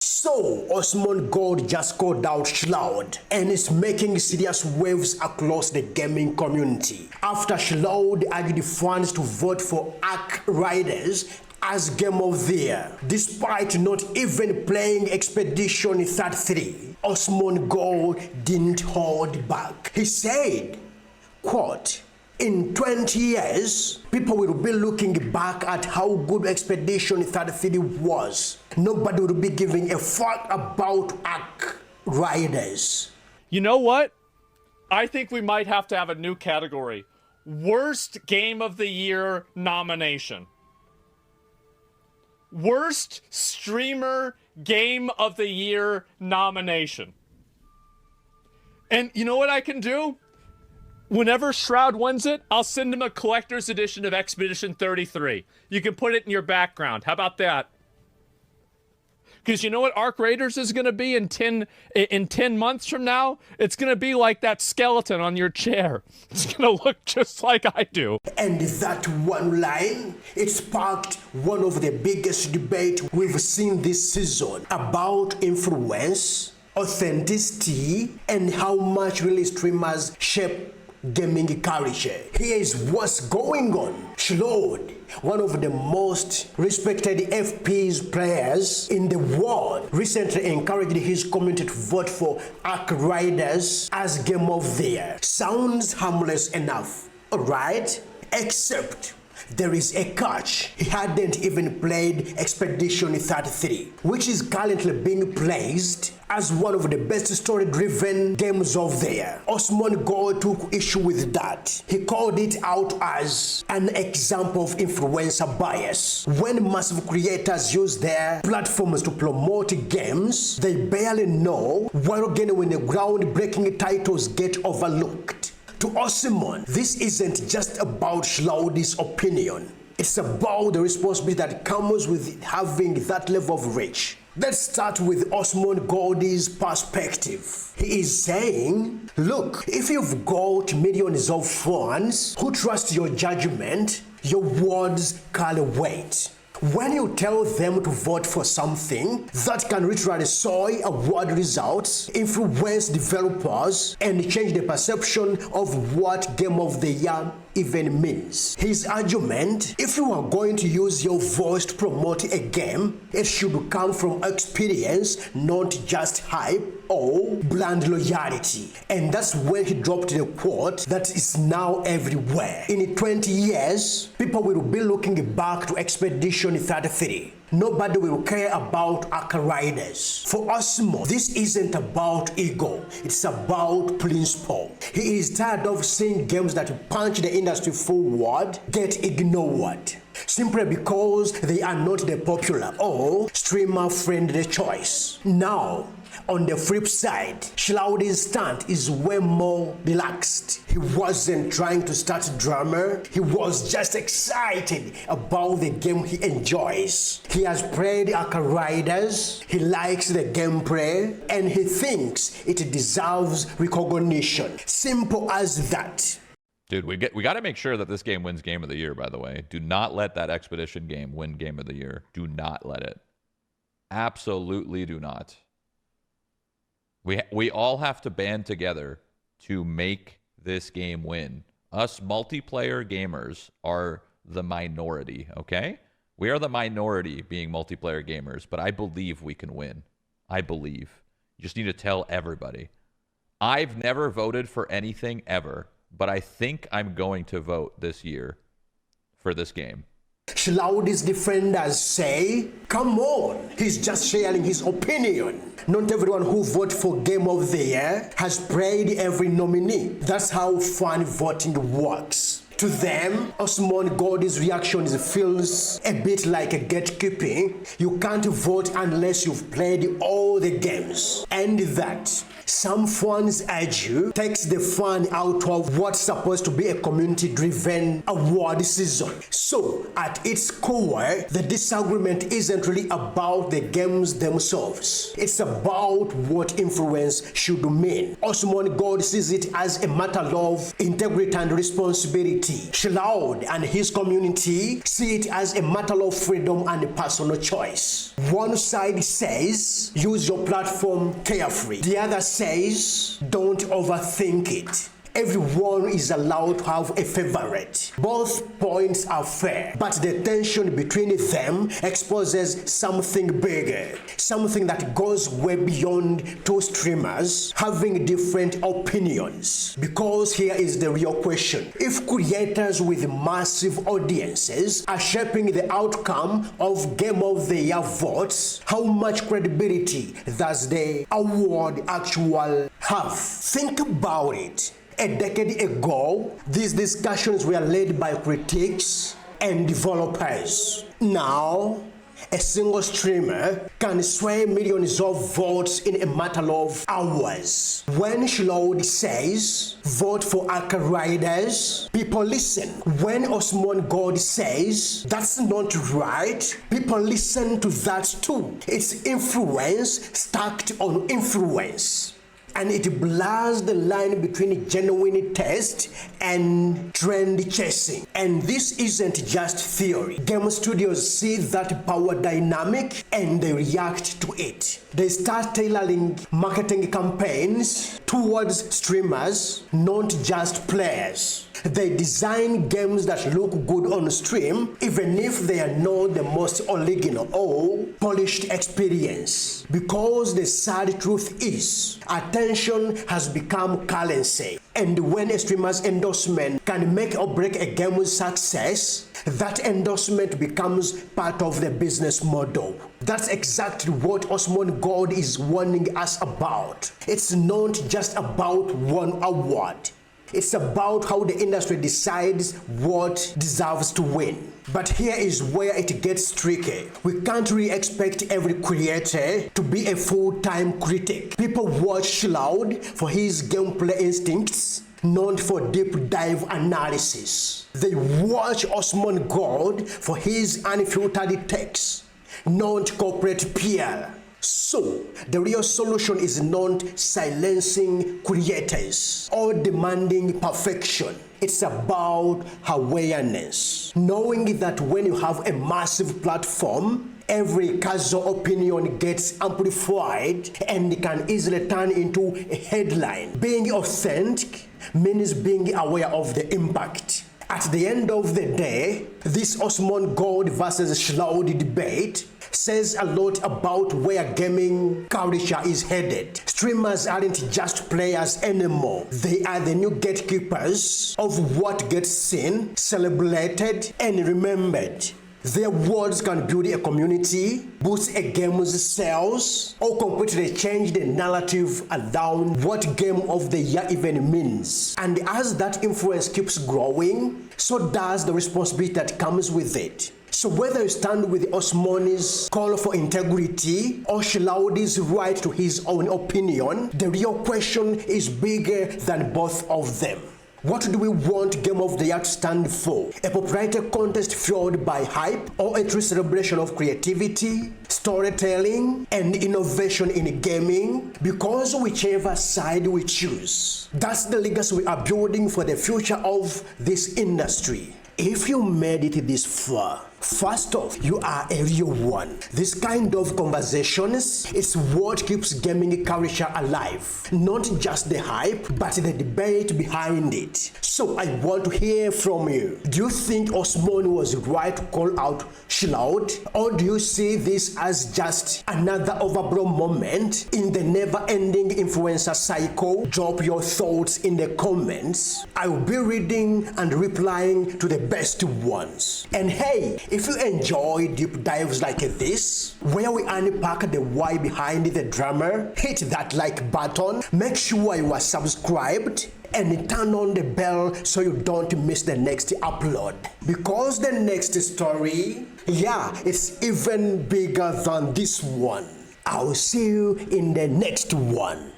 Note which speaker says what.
Speaker 1: So, Asmon Gold just called out Shroud and is making serious waves across the gaming community after Shroud urged fans to vote for Ark Riders as Game of the Year. Despite not even playing Expedition 33, Asmon Gold didn't hold back. He said, quote, "In 20 years, people will be looking back at how good Expedition 33 was. Nobody will be giving a fuck about Ark Riders."
Speaker 2: You know what? I think we might have to have a new category. Worst Game of the Year nomination. Worst Streamer Game of the Year nomination. And you know what I can do? Whenever Shroud wins it, I'll send him a collector's edition of Expedition 33. You can put it in your background. How about that? Because you know what Ark Raiders is going to be in 10 months from now? It's going to be like that skeleton on your chair. It's going to look just like I do.
Speaker 1: And that one line, it sparked one of the biggest debates we've seen this season about influence, authenticity, and how much really streamers shape gaming culture. Here is what's going on. Shroud, one of the most respected FPS players in the world, recently encouraged his community to vote for Ark Riders as Game of the Year. Sounds harmless enough, alright? Except there is a catch. He hadn't even played Expedition 33, which is currently being praised as one of the best story-driven games of the year. Asmon Gold took issue with that. He called it out as an example of influencer bias. When massive creators use their platforms to promote games they barely know, while genuine groundbreaking titles get overlooked. To Asmon, this isn't just about Shroud's opinion. It's about the responsibility that comes with having that level of reach. Let's start with Asmon Gold's perspective. He is saying, look, if you've got millions of fans who trust your judgment, your words carry weight. When you tell them to vote for something that can literally sway award results, influence developers, and change the perception of what Game of the Year even means. His argument, if you are going to use your voice to promote a game, it should come from experience, not just hype or brand loyalty. And that's when he dropped the quote that is now everywhere. In 20 years, people will be looking back to Expedition 33. Nobody will care about Ark Riders. For Asmon, this isn't about ego, it's about principle. He is tired of seeing games that punch the industry forward get ignored, simply because they are not the popular or streamer-friendly choice. Now, on the flip side, Shroud's stand is way more relaxed. He wasn't trying to start drama, he was just excited about the game he enjoys. He has played Ark Riders, he likes the gameplay, and he thinks it deserves recognition. Simple as that.
Speaker 3: Dude, we got to make sure that this game wins Game of the Year, by the way. Do not let that Expedition game win Game of the Year. Do not let it. Absolutely do not. We all have to band together to make this game win. Us multiplayer gamers are the minority, okay? We are the minority being multiplayer gamers, but I believe we can win. I believe. You just need to tell everybody. I've never voted for anything ever, but I think I'm going to vote this year for this game.
Speaker 1: Shroud's defenders say, come on, he's just sharing his opinion. Not everyone who votes for Game of the Year has played every nominee. That's how fan voting works. To them, Asmon Gold's reaction feels a bit like a gatekeeping. You can't vote unless you've played all the games. And that some fans argue takes the fun out of what's supposed to be a community-driven award season. So, at its core, the disagreement isn't really about the games themselves. It's about what influence should mean. Asmon Gold sees it as a matter of integrity and responsibility. community. Shroud and his community see it as a matter of freedom and personal choice. One side says, use your platform carefully. The other says, don't overthink it. Everyone is allowed to have a favorite. Both points are fair, but the tension between them exposes something bigger, something that goes way beyond two streamers having different opinions. Because here is the real question. If creators with massive audiences are shaping the outcome of Game of the Year votes, how much credibility does the award actually have? Think about it. A decade ago, these discussions were led by critics and developers. Now, a single streamer can sway millions of votes in a matter of hours. When Shroud says, vote for Aka Riders, people listen. When Asmon Gold says, that's not right, people listen to that too. It's influence stacked on influence. And it blurs the line between genuine taste and trend chasing. And this isn't just theory. Game studios see that power dynamic and they react to it. They start tailoring marketing campaigns towards streamers, not just players. They design games that look good on stream, even if they are not the most original or polished experience. Because the sad truth is, attention has become currency. And when a streamer's endorsement can make or break a game's success, that endorsement becomes part of the business model. That's exactly what Asmon Gold is warning us about. It's not just about one award. It's about how the industry decides what deserves to win. But here is where it gets tricky. We can't really expect every creator to be a full-time critic. People watch Shroud for his gameplay instincts, not for deep dive analysis. They watch Asmon Gold for his unfiltered takes, not corporate PR. So, the real solution is not silencing creators or demanding perfection. It's about awareness. Knowing that when you have a massive platform, every casual opinion gets amplified and can easily turn into a headline. Being authentic means being aware of the impact. At the end of the day, this Asmon Gold versus Shroud debate says a lot about where gaming culture is headed. Streamers aren't just players anymore. They are the new gatekeepers of what gets seen, celebrated, and remembered. Their words can build a community, boost a game's sales, or completely change the narrative around what Game of the Year even means. And as that influence keeps growing, so does the responsibility that comes with it. So whether you stand with Asmon's call for integrity or Shroud's right to his own opinion, the real question is bigger than both of them. What do we want Game of the Year to stand for? A popularity contest fueled by hype, or a true celebration of creativity, storytelling, and innovation in gaming? Because whichever side we choose, that's the legacy we are building for the future of this industry. If you made it this far, first off, you are a real one. This kind of conversations is what keeps gaming culture alive. Not just the hype, but the debate behind it. So I want to hear from you. Do you think Asmon was right to call out Shroud? Or do you see this as just another overblown moment in the never-ending influencer cycle? Drop your thoughts in the comments. I will be reading and replying to the best ones. And hey, if you enjoy deep dives like this, where we unpack the why behind the drama, hit that like button, make sure you are subscribed, and turn on the bell so you don't miss the next upload. Because the next story, it's even bigger than this one. I'll see you in the next one.